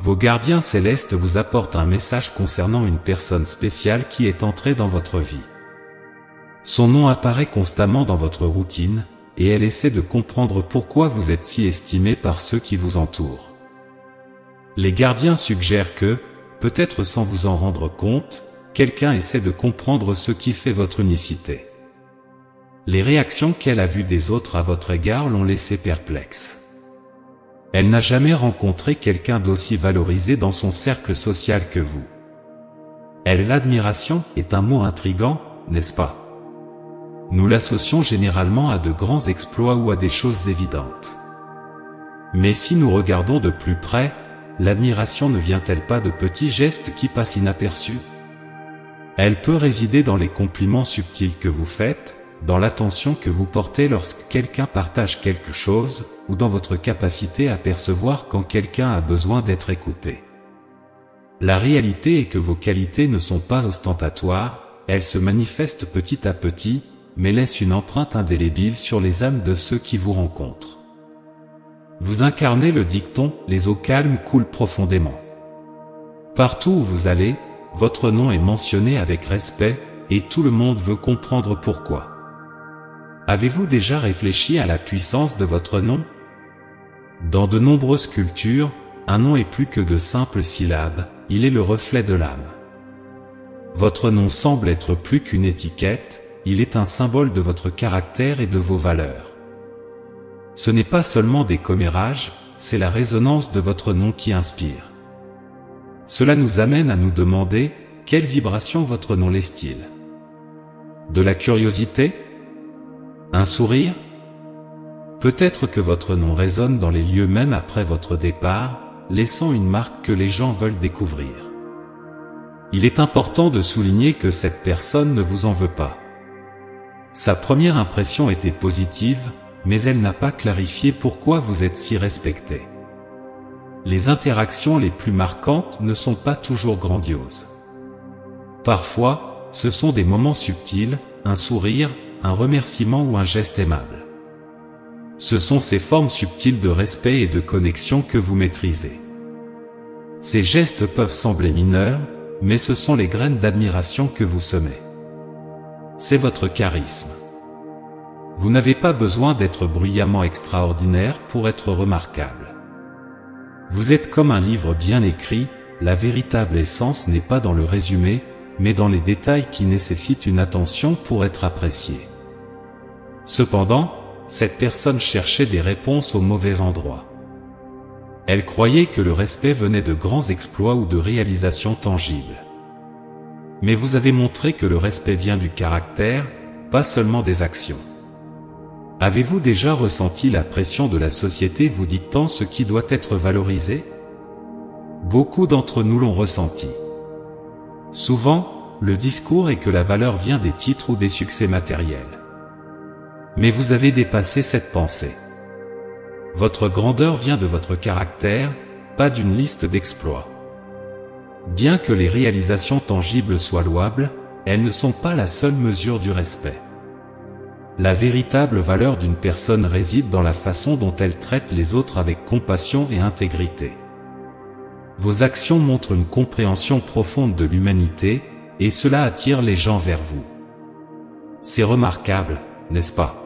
Vos gardiens célestes vous apportent un message concernant une personne spéciale qui est entrée dans votre vie. Son nom apparaît constamment dans votre routine, et elle essaie de comprendre pourquoi vous êtes si estimé par ceux qui vous entourent. Les gardiens suggèrent que, peut-être sans vous en rendre compte, quelqu'un essaie de comprendre ce qui fait votre unicité. Les réactions qu'elle a vues des autres à votre égard l'ont laissé perplexe. Elle n'a jamais rencontré quelqu'un d'aussi valorisé dans son cercle social que vous. L'admiration est un mot intrigant, n'est-ce pas? Nous l'associons généralement à de grands exploits ou à des choses évidentes. Mais si nous regardons de plus près, l'admiration ne vient-elle pas de petits gestes qui passent inaperçus? Elle peut résider dans les compliments subtils que vous faites, dans l'attention que vous portez lorsque quelqu'un partage quelque chose, ou dans votre capacité à percevoir quand quelqu'un a besoin d'être écouté. La réalité est que vos qualités ne sont pas ostentatoires, elles se manifestent petit à petit, mais laissent une empreinte indélébile sur les âmes de ceux qui vous rencontrent. Vous incarnez le dicton « Les eaux calmes coulent profondément ». Partout où vous allez, votre nom est mentionné avec respect, et tout le monde veut comprendre pourquoi. Avez-vous déjà réfléchi à la puissance de votre nom? Dans de nombreuses cultures, un nom est plus que de simples syllabes, il est le reflet de l'âme. Votre nom semble être plus qu'une étiquette, il est un symbole de votre caractère et de vos valeurs. Ce n'est pas seulement des commérages, c'est la résonance de votre nom qui inspire. Cela nous amène à nous demander, quelle vibration votre nom laisse-t-il? De la curiosité? Un sourire? Peut-être que votre nom résonne dans les lieux même après votre départ, laissant une marque que les gens veulent découvrir. Il est important de souligner que cette personne ne vous en veut pas. Sa première impression était positive, mais elle n'a pas clarifié pourquoi vous êtes si respecté. Les interactions les plus marquantes ne sont pas toujours grandioses. Parfois, ce sont des moments subtils, un sourire, un remerciement ou un geste aimable. Ce sont ces formes subtiles de respect et de connexion que vous maîtrisez. Ces gestes peuvent sembler mineurs, mais ce sont les graines d'admiration que vous semez. C'est votre charisme. Vous n'avez pas besoin d'être bruyamment extraordinaire pour être remarquable. Vous êtes comme un livre bien écrit, la véritable essence n'est pas dans le résumé, mais dans les détails qui nécessitent une attention pour être appréciés. Cependant, cette personne cherchait des réponses au mauvais endroit. Elle croyait que le respect venait de grands exploits ou de réalisations tangibles. Mais vous avez montré que le respect vient du caractère, pas seulement des actions. Avez-vous déjà ressenti la pression de la société vous dictant ce qui doit être valorisé? Beaucoup d'entre nous l'ont ressenti. Souvent, le discours est que la valeur vient des titres ou des succès matériels. Mais vous avez dépassé cette pensée. Votre grandeur vient de votre caractère, pas d'une liste d'exploits. Bien que les réalisations tangibles soient louables, elles ne sont pas la seule mesure du respect. La véritable valeur d'une personne réside dans la façon dont elle traite les autres avec compassion et intégrité. Vos actions montrent une compréhension profonde de l'humanité, et cela attire les gens vers vous. C'est remarquable, n'est-ce pas?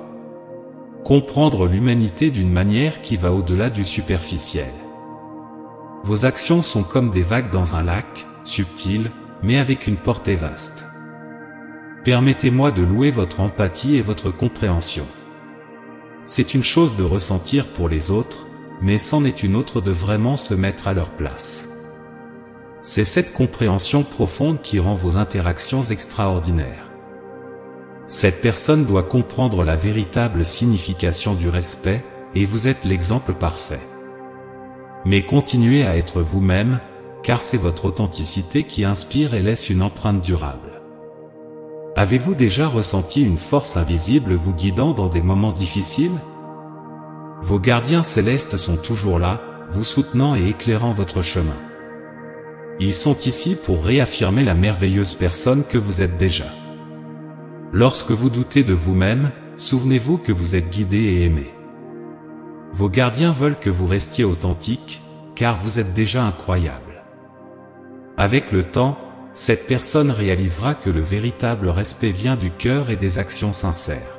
Comprendre l'humanité d'une manière qui va au-delà du superficiel. Vos actions sont comme des vagues dans un lac, subtiles, mais avec une portée vaste. Permettez-moi de louer votre empathie et votre compréhension. C'est une chose de ressentir pour les autres, mais c'en est une autre de vraiment se mettre à leur place. C'est cette compréhension profonde qui rend vos interactions extraordinaires. Cette personne doit comprendre la véritable signification du respect, et vous êtes l'exemple parfait. Mais continuez à être vous-même, car c'est votre authenticité qui inspire et laisse une empreinte durable. Avez-vous déjà ressenti une force invisible vous guidant dans des moments difficiles? Vos gardiens célestes sont toujours là, vous soutenant et éclairant votre chemin. Ils sont ici pour réaffirmer la merveilleuse personne que vous êtes déjà. Lorsque vous doutez de vous-même, souvenez-vous que vous êtes guidé et aimé. Vos gardiens veulent que vous restiez authentique, car vous êtes déjà incroyable. Avec le temps, cette personne réalisera que le véritable respect vient du cœur et des actions sincères.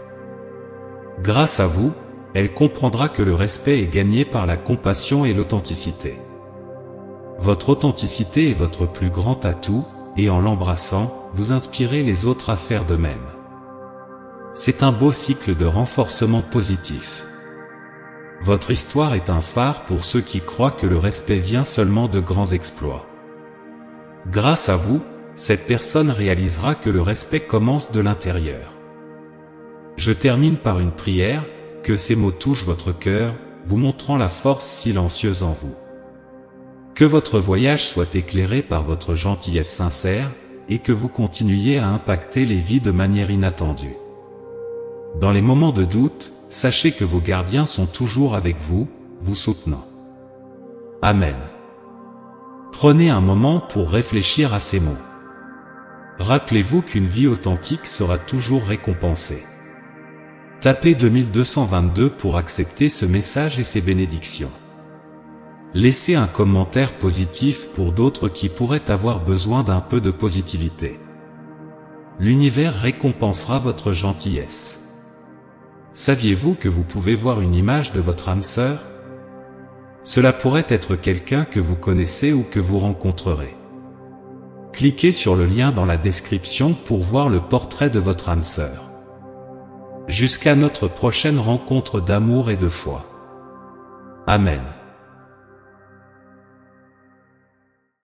Grâce à vous, elle comprendra que le respect est gagné par la compassion et l'authenticité. Votre authenticité est votre plus grand atout, et en l'embrassant, vous inspirez les autres à faire de même. C'est un beau cycle de renforcement positif. Votre histoire est un phare pour ceux qui croient que le respect vient seulement de grands exploits. Grâce à vous, cette personne réalisera que le respect commence de l'intérieur. Je termine par une prière, que ces mots touchent votre cœur, vous montrant la force silencieuse en vous. Que votre voyage soit éclairé par votre gentillesse sincère, et que vous continuiez à impacter les vies de manière inattendue. Dans les moments de doute, sachez que vos gardiens sont toujours avec vous, vous soutenant. Amen. Prenez un moment pour réfléchir à ces mots. Rappelez-vous qu'une vie authentique sera toujours récompensée. Tapez 2222 pour accepter ce message et ses bénédictions. Laissez un commentaire positif pour d'autres qui pourraient avoir besoin d'un peu de positivité. L'univers récompensera votre gentillesse. Saviez-vous que vous pouvez voir une image de votre âme sœur? Cela pourrait être quelqu'un que vous connaissez ou que vous rencontrerez. Cliquez sur le lien dans la description pour voir le portrait de votre âme sœur. Jusqu'à notre prochaine rencontre d'amour et de foi. Amen.